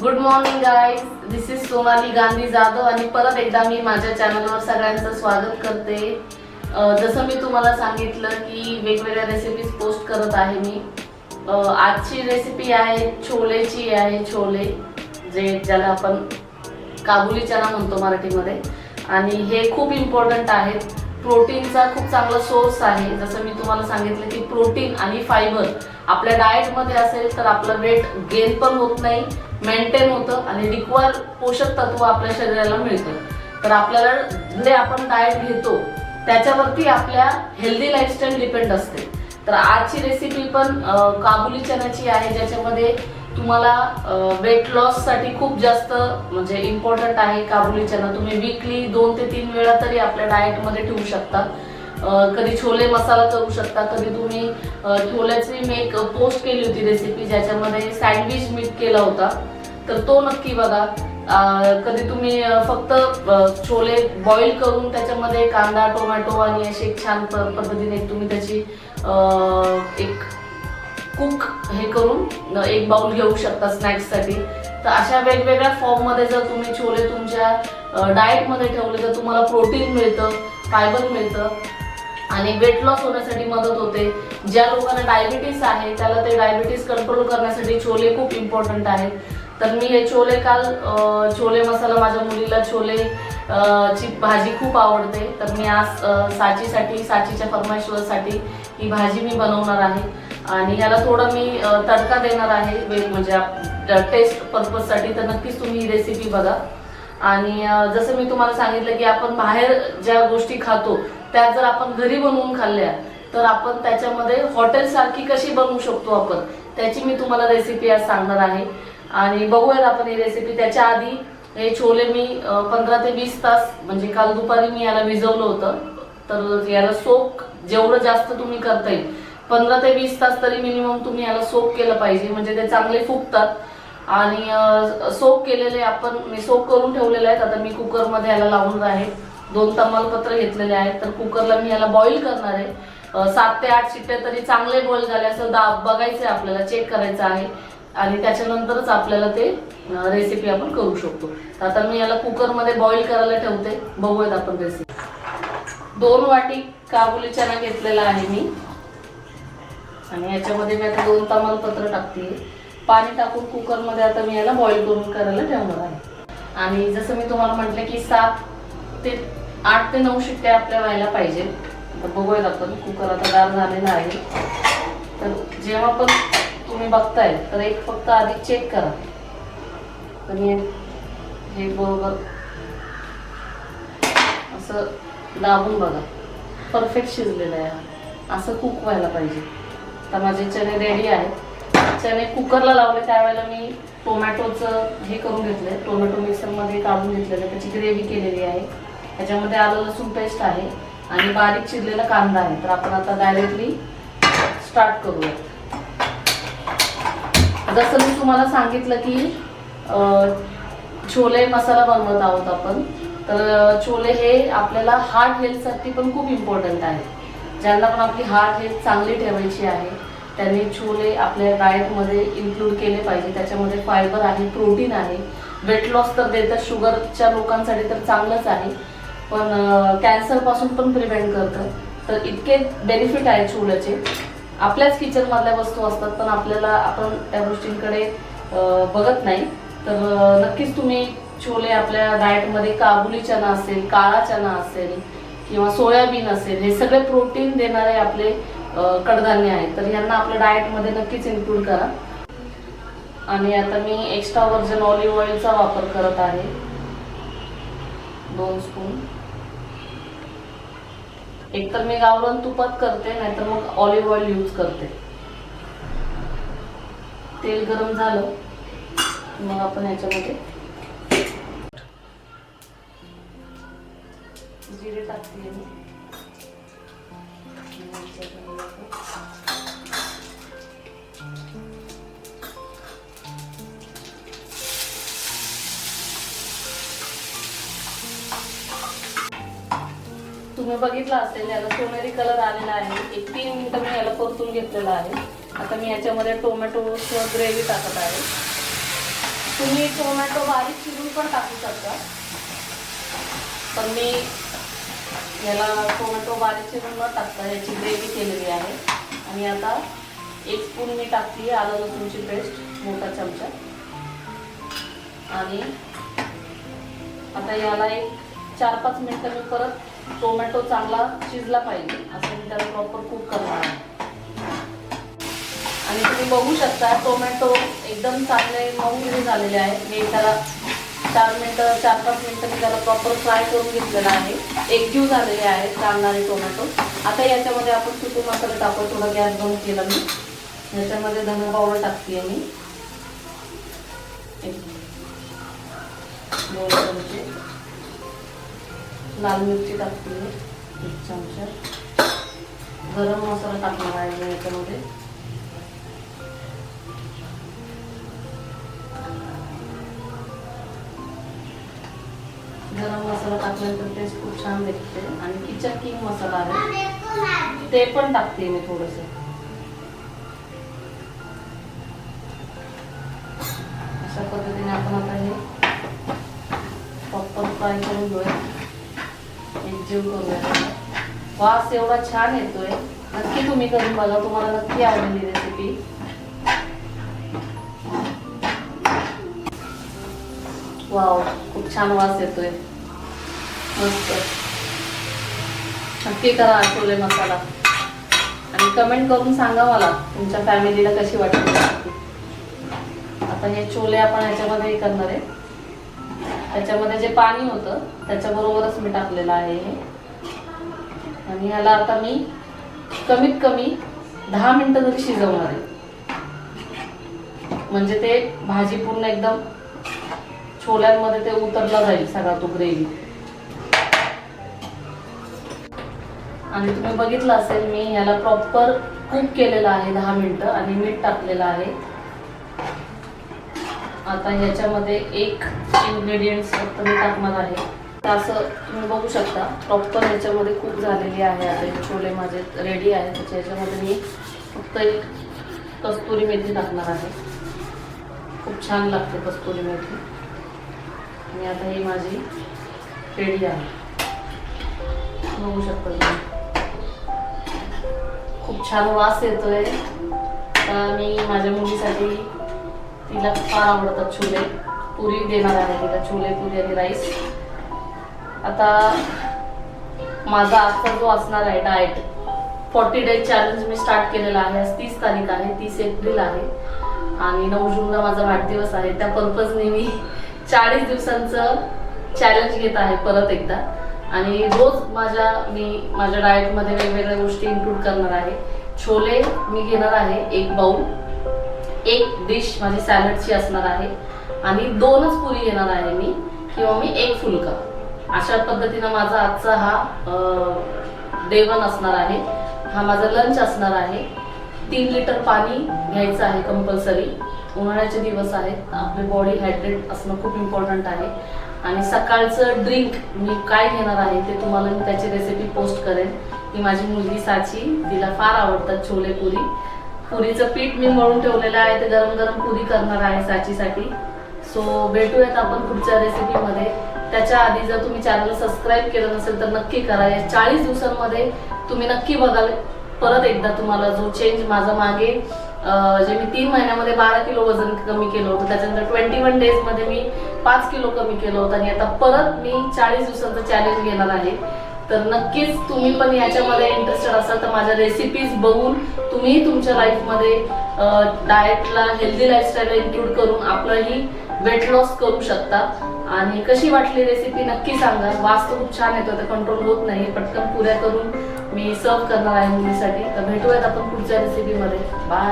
Good morning guys, this is Sonali Gandhi Jadhav आणि परत एकदा मी माझ्या चॅनलवर सगळ्यांचं स्वागत करते। जसं मी तुम्हाला सांगितलं की वेगवेगळ्या रेसिपीज पोस्ट करत आहे मी। आजची रेसिपी आहे छोलेची आहे, छोले ज्याला आपण काबुली चना म्हणतो मराठीमध्ये। आणि हे खूप इम्पॉर्टंट आहेत, प्रोटीनचा खूप चांगला सोर्स आहे। जसं मी तुम्हाला सांगितलं की प्रोटीन आणि फायबर आपल्या डाएट मध्ये असेल तर आपलं वेट गेन पण होत नाही, मेंटेन होतं आणि रिक्वायर पोषक तत्व आपल्या शरीराला मिळतं। तर आपल्याला जे आपण डाएट घेतो त्याच्यावरती आपल्या हेल्दी लाईफस्टाईल डिपेंड असते। तर आजची रेसिपी पण काबुली चण्याची आहे, ज्याच्यामध्ये तुम्हाला वेट लॉस साठी खूप जास्त म्हणजे इम्पॉर्टंट आहे काबुली चना। तुम्ही वीकली 2 ते 3 वेळा तरी आपल्या डाएट मध्ये ठेवू शकता। कधी छोले मसाला करू शकता, कधी तुम्ही छोल्याची मी एक पोस्ट केली होती रेसिपी ज्याच्यामध्ये सँडविच मीठ केला होता, तर तो नक्की बघा। कधी तुम्ही फक्त छोले बॉईल करून त्याच्यामध्ये कांदा टोमॅटो आणि अशी एक छान पद्धतीने तुम्ही त्याची एक कुक हे करून एक बाउल घेऊ शकता स्नॅक्स साठी। तर अशा वेगवेगळ्या फॉर्म मध्ये जर तुम्ही छोले तुमच्या डाएट मध्ये ठेवले तर तुम्हाला प्रोटीन मिळतं, फायबर मिळतं आणि वेट लॉस होण्यासाठी मदत होते। ज्या लोकांना डायबिटीस आहे त्याला ते डायबिटीस कंट्रोल करण्यासाठी छोले खूप इम्पॉर्टंट आहेत। तर मी हे छोले काल छोले मसाला, माझ्या मुलीला छोले ची भाजी खूप आवडते, तर मी आज साचीच्या फरमाईशसाठी ही भाजी मी बनवणार आहे। आणि ह्याला थोडं मी तडका देणार आहे म्हणजे टेस्ट पर्पज साठी। तर नक्कीच तुम्ही ही रेसिपी बघा। आणि जसं मी तुम्हाला सांगितलं की आपण बाहेर ज्या गोष्टी खातो त्या जर आपण घरी बनवून खाल्ल्या तर आपण त्याच्यामध्ये हॉटेल सारखी कशी बनवू शकतो आपण, त्याची मी तुम्हाला रेसिपी आज सांगणार आहे। आणि बघूयात आपण ही रेसिपी। त्याच्या आधी हे छोले मी 15 ते 20 तास म्हणजे काल दुपारी मी याला भिजवलं होतं। तर याला सोक जेवढं जास्त तुम्ही करता येईल 15 ते 20 तास तरी मिनिमम तुम्ही याला सोक केलं पाहिजे, म्हणजे ते चांगले फुगतात। आणि सोक केलेले आपण मी सोक करून ठेवलेले आहेत। आता मी कुकर मध्ये याला लावणार आहे, 2 तमालपत्र घेतलेले आहेत। तर कुकरला मी याला बॉईल करणार आहे। 7 ते 8 शिट्ट्या तरी चांगले बॉईल झाले असं बघायचं आहे, आपल्याला चेक करायचं आहे आणि त्याच्यानंतरच आपल्याला ते रेसिपी आपण करू शकतो। तर आता मी याला कुकर मध्ये बॉईल करायला ठेवते, बघूयात आपण रेसिपी। 2 वाटी काबुली चना घेतलेला आहे मी आणि याच्यामध्ये मी आता 2 तमालपत्र टाकते। पाणी टाकून कुकर मध्ये आता मी याला बॉईल करायला ठेवणार आहे। आणि जसं मी तुम्हाला म्हटलं की 8 ते 9 शिट्ट्या आपल्या व्हायला पाहिजे। तर बघूयात आपण, कुकर आता गार झालेला आहे। तर जेव्हा पण तुम्ही बघताय तर एक फक्त आधी चेक करा, तर हे बरोबर असं दाबून बघा, परफेक्ट शिजलेलं आहे, असं कुक व्हायला पाहिजे। तर माझे चणे रेडी आहेत। चणे कुकरला लावले त्यावेळेला मी टोमॅटोचं हे करून घेतलंय, टोमॅटो मिक्सर मध्ये काढून घेतलेलं, त्याची ग्रेव्ही केलेली आहे। त्याच्यामध्ये आलं लसूण पेस्ट आहे आणि बारीक चिरलेला कांदा आहे। तर आपण आता डायरेक्टली स्टार्ट करूया। जसं मी तुम्हाला सांगितलं की छोले मसाला बनवत आहोत आपण, तर छोले हे आपल्याला हार्ट हेल्थ साठी पण खूप इम्पॉर्टंट आहे। ज्यांना पण आपली हार्ट हेल्थ चांगली ठेवायची आहे त्यांनी छोले आपल्या डाएट मध्ये इन्क्लूड केले पाहिजे। त्याच्यामध्ये फायबर आहे, प्रोटीन आहे, वेट लॉस तर देतात, शुगरच्या लोकांसाठी तर चांगलंच आहे, पण कॅन्सर पासून पण प्रिव्हेंट करतं। तर इतके बेनिफिट आहेत छोल्याचे। आपल्याच किचन मधल्या वस्तू असतात पण आपण त्या गोष्टींकडे बघत नाही। तर नक्कीच तुम्ही छोले आपल्या डाएट मध्ये काबुली चना असेल, काळा चना असेल किंवा सोयाबीन असेल, हे सगळे प्रोटीन देणारे आपले कडधान्य आहेत। तर यांना आपल्या डाएट मध्ये नक्कीच इन्क्लूड करा। आणि आता मी एक्स्ट्रा व्हर्जन ऑलिव्ह ऑइलचा वापर करत आहे, 2 स्पून। एक तर मी गावरान तुपात करते, नाहीतर मग ऑलिव्ह ऑइल यूज करते। तेल गरम झालं मग आपण याच्यामध्ये जिरे टाकते मी। तुम्ही बघितलं असेल याला सोनेरी कलर आलेला आहे। एक 3 मिनिटं मी याला परतून घेतलेला आहे। आता मी याच्यामध्ये टोमॅटो ग्रेव्ही टाकत आहे। तुम्ही टोमॅटो बारीक चिरून पण टाकू शकता, पण मी याला टोमॅटो बारीक चिरून न टाकता याची ग्रेव्ही केलेली आहे. आणि आता 1 स्पून मी टाकली आलं लसूणची पेस्ट, मोठा चमचा. आणि आता याला एक 4-5 मिनिटं मी परत टोमॅटो चांगला शिजला पाहिजे असं मी त्याला प्रॉपर कुक करणार आहे. आणि तुम्ही बघू शकता टोमॅटो एकदम चांगले मऊ झालेले आहेत. मी त्याला 4-5 मिनिटं मी त्याला प्रॉपर फ्राय करून घेतलेला आहे. एकजीव झालेले आहेत काढणारे टोमॅटो. आता याच्यामध्ये आपण सुकू मसाला टाकू. थोडा गॅस बंद केला मी. याच्यामध्ये धना पावडर टाकते मी 2 चमचे, लाल मिरची टाकते 1 चमचा, गरम मसाला टाकणार आहे मी याच्यामध्ये. गरम मसाला टाकल्यानंतर टेस्ट खूप छान दिसते. आणि किचन किंग मसाला आहे ते पण टाकते मी थोडंसं. अशा पद्धतीने आपण आता हे प्रॉपर फ्राय करून घेऊया, एकजीव करूया. वास एवढा छान येतोय, नक्की तुम्ही करून बघा, तुम्हाला नक्की आवडेल ही रेसिपी. वाव, खूप छान वास येतोय, मस्त. नक्की करा छोले मसाला आणि कमेंट करून सांगा मला तुमच्या फॅमिलीला कशी वाटली. आता हे छोले आपण ह्याच्यामध्ये करणार आहे. त्याच्यामध्ये जे पाणी होतं त्याच्याबरोबरच मी टाकलेलं आहे हे. आणि ह्याला आता मी कमीत कमी 10 मिनिटं तरी शिजवणार आहे, म्हणजे ते भाजी पूर्ण एकदम छोल्यांमध्ये ते उतरला जाईल सगळा तो ग्रेव्ही. आणि तुम्ही बघितलं असेल मी ह्याला प्रॉपर कुक केलेलं आहे 10 मिनिटं आणि मीठ टाकलेलं आहे. आता ह्याच्यामध्ये एक इन्ग्रेडियंट्स फक्त मी टाकणार आहे. असं तुम्ही बघू शकता प्रॉपर ह्याच्यामध्ये कुक झालेली आहे. आता छोले माझे रेडी आहे. त्याच्या ह्याच्यामध्ये मी फक्त एक कस्तुरी मेथी टाकणार आहे. खूप छान लागते कस्तुरी मेथी. आणि आता ही माझी रेडी आहे, बघू शकता तुम्ही. खूप छान वास येतोय. तर मी माझ्या मुलीसाठी, तिला फार आवडतात छोले, पुरी देणार आहे तिला, छोले पुरी आणि राईस. आता माझा आजचा जो असणार आहे डाएट 40 डेज चॅलेंज मी स्टार्ट केलेला आहे. आज 30 तारीख आहे, 30 एप्रिल आहे आणि 9 जूनला माझा वाढदिवस आहे. त्या पर्पजने मी 40 दिवसांचं चॅलेंज घेत आहे परत एकदा. आणि रोज मी माझ्या डाएटमध्ये वेगवेगळ्या गोष्टी इन्क्लूड करणार आहे. छोले मी घेणार आहे 1 बाउल, 1 डिश माझी सॅलडची असणार आहे आणि 2च पुरी घेणार आहे मी, किंवा मी 1 फुलका. अशा पद्धतीनं माझा आजचा हा डे 1 असणार आहे. हा माझा लंच असणार आहे. 3 लिटर पाणी घ्यायचं आहे कंपल्सरी. उन्हाळ्याचे दिवस आहेत, आपली बॉडी हायड्रेट असणं खूप इम्पॉर्टंट आहे. आणि सकाळचं ड्रिंक मी काय घेणार आहे ते तुम्हाला मी त्याची रेसिपी पोस्ट करेन. ही माझी मुलगी साची, तिला फार आवडतात छोले पुरी. पुरीचं पीठ मी मळून ठेवलेलं आहे, ते गरम गरम पुरी करणार आहे साचीसाठी. सो भेटूयात आपण पुढच्या रेसिपीमध्ये. त्याच्या आधी जर तुम्ही चॅनल सबस्क्राईब केलं नसेल तर नक्की करा. या 40 दिवसांमध्ये तुम्ही नक्की बघाल परत एकदा तुम्हाला जो चेंज माझा मागे जे मी 3 महिन्यामध्ये 12 किलो वजन कमी केलं होतं, त्याच्यानंतर 21 डेजमध्ये मी 5 किलो कमी केलं होतं. आणि आता परत मी 40 दिवसांचं चॅलेंज घेणार आहे. तर नक्कीच तुम्ही पण याच्यामध्ये इंटरेस्टेड असाल तर माझ्या रेसिपीज बघून तुम्ही तुमच्या लाईफमध्ये डाएटला, हेल्दी लाईफस्टाईल इन्क्लूड करून आपलंही वेट लॉस करू शकता. आणि कशी वाटली रेसिपी नक्की सांगा. वास तर खूप छान येतो, ते कंट्रोल होत नाही. पटकन पुऱ्या करून मी सर्व करणार आहे मुलीसाठी. तर भेटूयात आपण पुढच्या रेसिपीमध्ये. बाय.